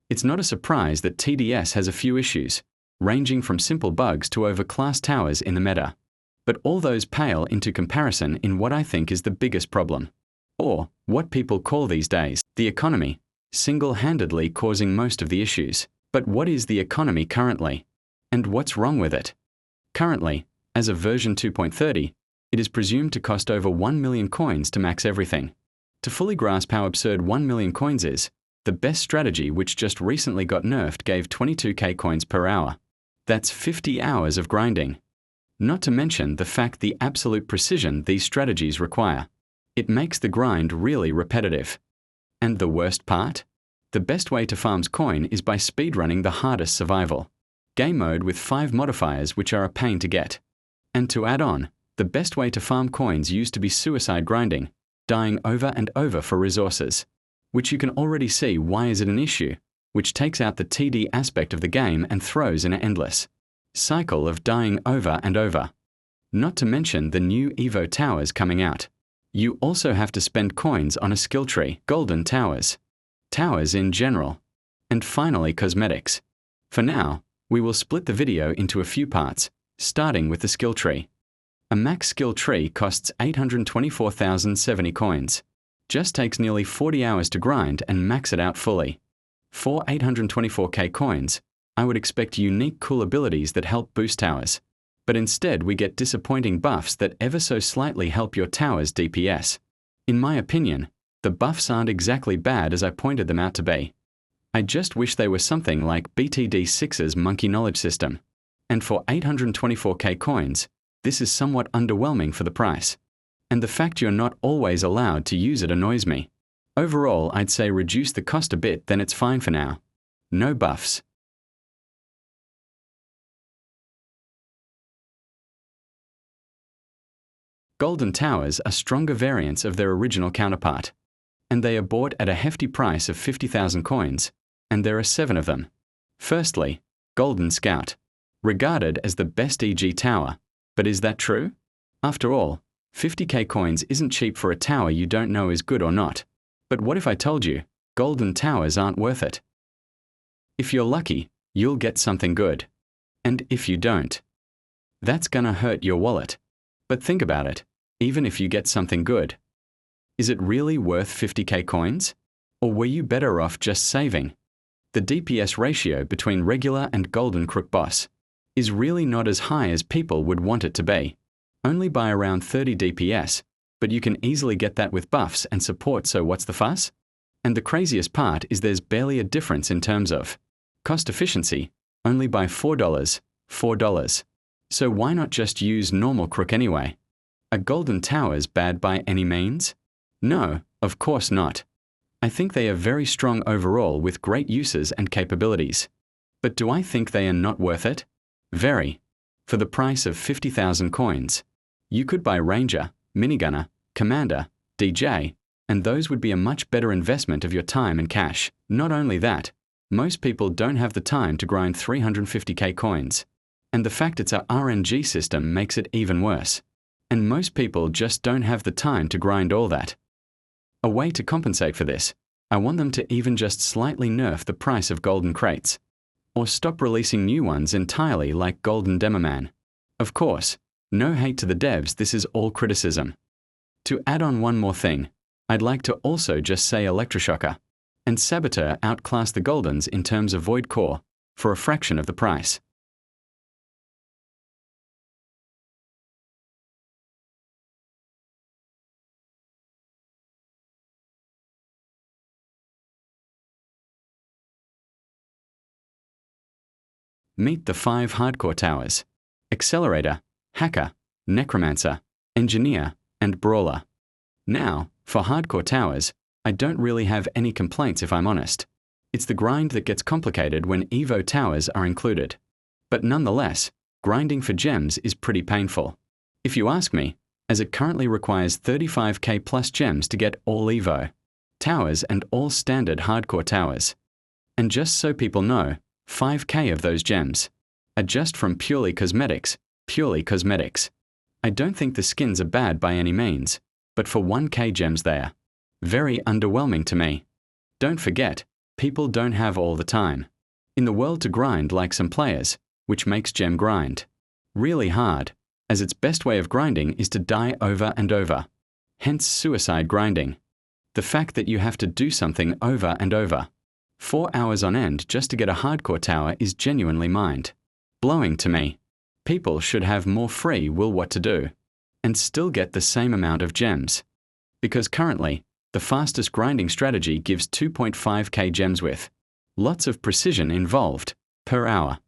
It's not a surprise that TDS has a few issues, ranging from simple bugs to overclass towers in the meta. But all those pale into comparison in what I think is the biggest problem. Or, what people call these days, the economy, single-handedly causing most of the issues. But what is the economy currently? And what's wrong with it? Currently, as of version 2.30, it is presumed to cost over 1 million coins to max everything. To fully grasp how absurd 1 million coins is, the best strategy, which just recently got nerfed, gave 22k coins per hour. That's 50 hours of grinding. Not to mention the fact the absolute precision these strategies require. It makes the grind really repetitive. And the worst part? The best way to farm coin is by speedrunning the hardest survival game mode with 5 modifiers which are a pain to get. And to add on, the best way to farm coins used to be suicide grinding, dying over and over for resources. Which you can already see why is it an issue, which takes out the TD aspect of the game and throws in an endless cycle of dying over and over. Not to mention the new Evo towers coming out. You also have to spend coins on a skill tree, golden towers, towers in general, and finally cosmetics. For now, we will split the video into a few parts, starting with the skill tree. A max skill tree costs 824,070 coins. Just takes nearly 40 hours to grind and max it out fully. For 824k coins, I would expect unique cool abilities that help boost towers. But instead we get disappointing buffs that ever so slightly help your tower's DPS. In my opinion, the buffs aren't exactly bad as I pointed them out to be. I just wish they were something like BTD6's Monkey Knowledge System. And for 824k coins, this is somewhat underwhelming for the price. And the fact you're not always allowed to use it annoys me. Overall, I'd say reduce the cost a bit, then it's fine for now. No buffs. Golden towers are stronger variants of their original counterpart. And they are bought at a hefty price of 50,000 coins, and there are 7 of them. Firstly, Golden Scout. Regarded as the best EG tower. But is that true? After all, 50k coins isn't cheap for a tower you don't know is good or not. But what if I told you, golden towers aren't worth it? If you're lucky, you'll get something good. And if you don't, that's gonna hurt your wallet. But think about it, even if you get something good, is it really worth 50k coins? Or were you better off just saving? The DPS ratio between regular and golden crook boss is really not as high as people would want it to be. Only by around 30 DPS, but you can easily get that with buffs and support, so what's the fuss? And the craziest part is there's barely a difference in terms of cost efficiency, only by $4. So why not just use normal crook anyway? Are golden towers bad by any means? No, of course not. I think they are very strong overall with great uses and capabilities. But do I think they are not worth it? Very. For the price of 50,000 coins. You could buy Ranger, Minigunner, Commander, DJ, and those would be a much better investment of your time and cash. Not only that, most people don't have the time to grind 350k coins. And the fact it's a RNG system makes it even worse. And most people just don't have the time to grind all that. A way to compensate for this, I want them to even just slightly nerf the price of golden crates. Or stop releasing new ones entirely like Golden Demoman. Of course, no hate to the devs, this is all criticism. To add on one more thing, I'd like to also just say Electroshocker and Saboteur outclass the Goldens in terms of Void Core for a fraction of the price. Meet the 5 hardcore towers: Accelerator, Hacker, Necromancer, Engineer, and Brawler. Now, for hardcore towers, I don't really have any complaints if I'm honest. It's the grind that gets complicated when Evo towers are included. But nonetheless, grinding for gems is pretty painful. If you ask me, as it currently requires 35k plus gems to get all Evo towers and all standard hardcore towers. And just so people know, 5k of those gems are just from purely cosmetics. I don't think the skins are bad by any means, but for 1k gems they are very underwhelming to me. Don't forget, People don't have all the time in the world to grind like some players, which makes gem grind really hard, as its best way of grinding is to die over and over. Hence suicide grinding. The fact that you have to do something over and over, 4 hours on end just to get a hardcore tower, is genuinely mind-blowing to me. People should have more free will what to do, and still get the same amount of gems. Because currently, the fastest grinding strategy gives 2.5k gems with lots of precision involved per hour.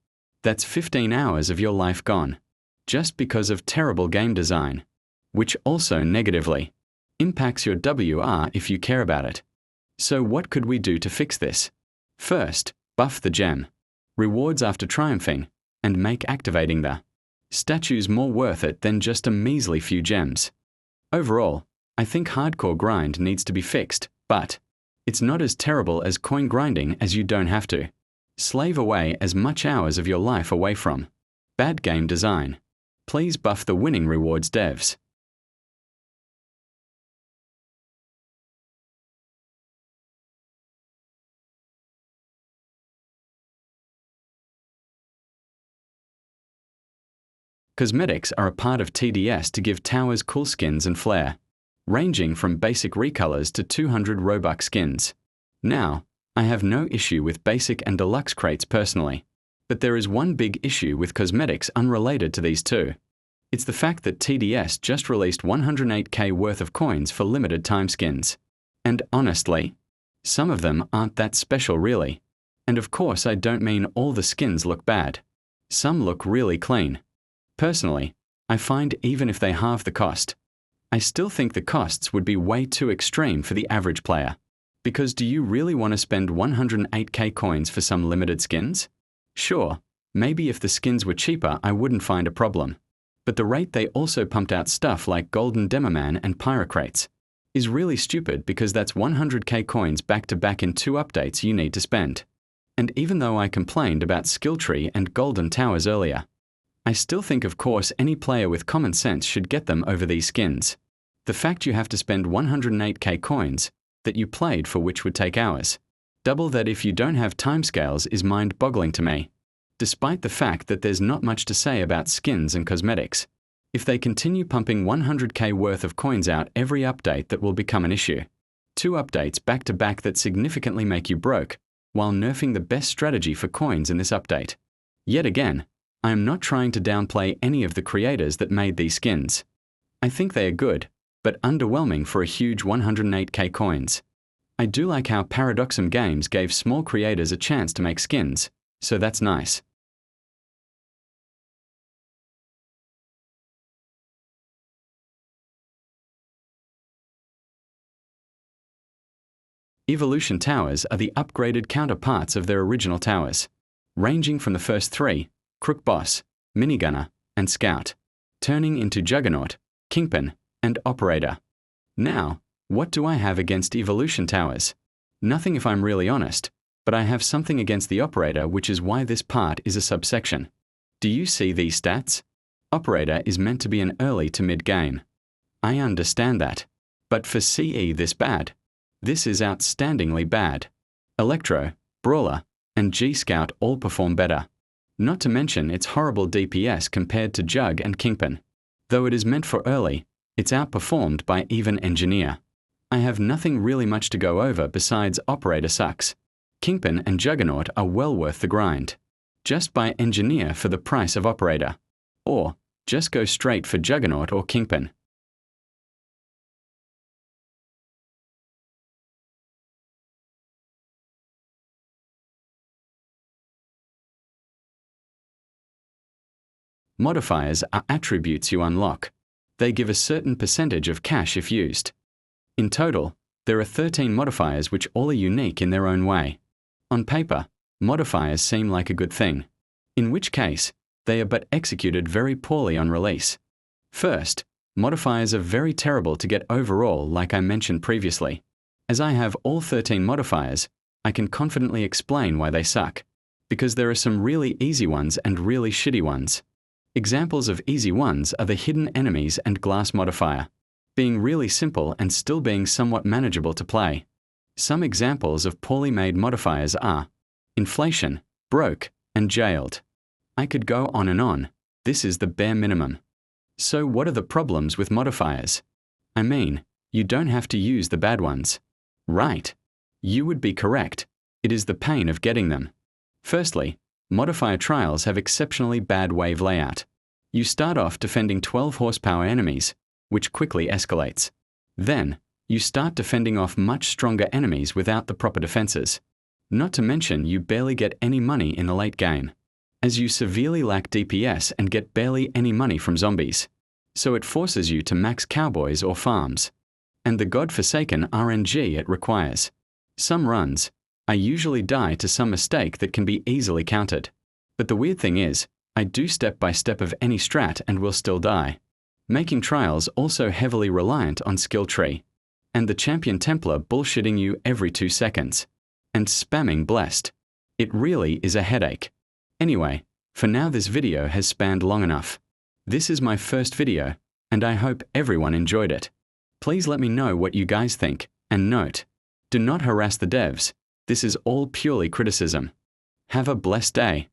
That's 15 hours of your life gone, just because of terrible game design, which also negatively impacts your WR if you care about it. So what could we do to fix this? First, buff the gem rewards after triumphing, and make activating the statues more worth it than just a measly few gems. Overall, I think hardcore grind needs to be fixed, but it's not as terrible as coin grinding, as you don't have to slave away as much hours of your life away from bad game design. Please buff the winning rewards, devs. Cosmetics are a part of TDS to give towers cool skins and flair, ranging from basic recolors to 200 Robux skins. Now, I have no issue with basic and deluxe crates personally, but there is one big issue with cosmetics unrelated to these two. It's the fact that TDS just released 108k worth of coins for limited time skins. And honestly, some of them aren't that special really. And of course I don't mean all the skins look bad. Some look really clean. Personally, I find even if they halve the cost, I still think the costs would be way too extreme for the average player. Because do you really want to spend 108k coins for some limited skins? Sure, maybe if the skins were cheaper I wouldn't find a problem. But the rate they also pumped out stuff like Golden Demoman and Pyrocrates is really stupid, because that's 100k coins back to back in 2 updates you need to spend. And even though I complained about Skill Tree and Golden Towers earlier, I still think of course any player with common sense should get them over these skins. The fact you have to spend 108k coins that you played for, which would take hours, double that if you don't have timescales, is mind-boggling to me. Despite the fact that there's not much to say about skins and cosmetics, if they continue pumping 100k worth of coins out every update, that will become an issue. 2 updates back to back that significantly make you broke, while nerfing the best strategy for coins in this update. Yet again, I am not trying to downplay any of the creators that made these skins. I think they are good, but underwhelming for a huge 108k coins. I do like how Paradoxum Games gave small creators a chance to make skins, so that's nice. Evolution towers are the upgraded counterparts of their original towers, ranging from the first 3, Crook Boss, Minigunner, and Scout, turning into Juggernaut, Kingpin, and Operator. Now, what do I have against Evolution towers? Nothing if I'm really honest, but I have something against the Operator, which is why this part is a subsection. Do you see these stats? Operator is meant to be an early to mid-game. I understand that. But for CE this bad? This is outstandingly bad. Electro, Brawler, and G-Scout all perform better. Not to mention its horrible DPS compared to Jug and Kingpin. Though it is meant for early, it's outperformed by even Engineer. I have nothing really much to go over besides Operator sucks. Kingpin and Juggernaut are well worth the grind. Just buy Engineer for the price of Operator. Or, just go straight for Juggernaut or Kingpin. Modifiers are attributes you unlock. They give a certain percentage of cash if used. In total, there are 13 modifiers which all are unique in their own way. On paper, modifiers seem like a good thing, in which case, they are but executed very poorly on release. First, modifiers are very terrible to get overall, like I mentioned previously. As I have all 13 modifiers, I can confidently explain why they suck. Because there are some really easy ones and really shitty ones. Examples of easy ones are the hidden enemies and glass modifier, being really simple and still being somewhat manageable to play. Some examples of poorly made modifiers are inflation, broke, and jailed. I could go on and on. This is the bare minimum. So what are the problems with modifiers? I mean, you don't have to use the bad ones. Right. You would be correct. It is the pain of getting them. Firstly, modifier trials have exceptionally bad wave layout. You start off defending 12 horsepower enemies, which quickly escalates. Then, you start defending off much stronger enemies without the proper defenses. Not to mention you barely get any money in the late game, as you severely lack DPS and get barely any money from zombies. So it forces you to max cowboys or farms, and the godforsaken RNG it requires. Some runs, I usually die to some mistake that can be easily countered. But the weird thing is, I do step by step of any strat and will still die. Making trials also heavily reliant on skill tree, and the champion Templar bullshitting you every 2 seconds, and spamming blessed. It really is a headache. Anyway, for now this video has spanned long enough. This is my first video, and I hope everyone enjoyed it. Please let me know what you guys think, and note, do not harass the devs. This is all purely criticism. Have a blessed day.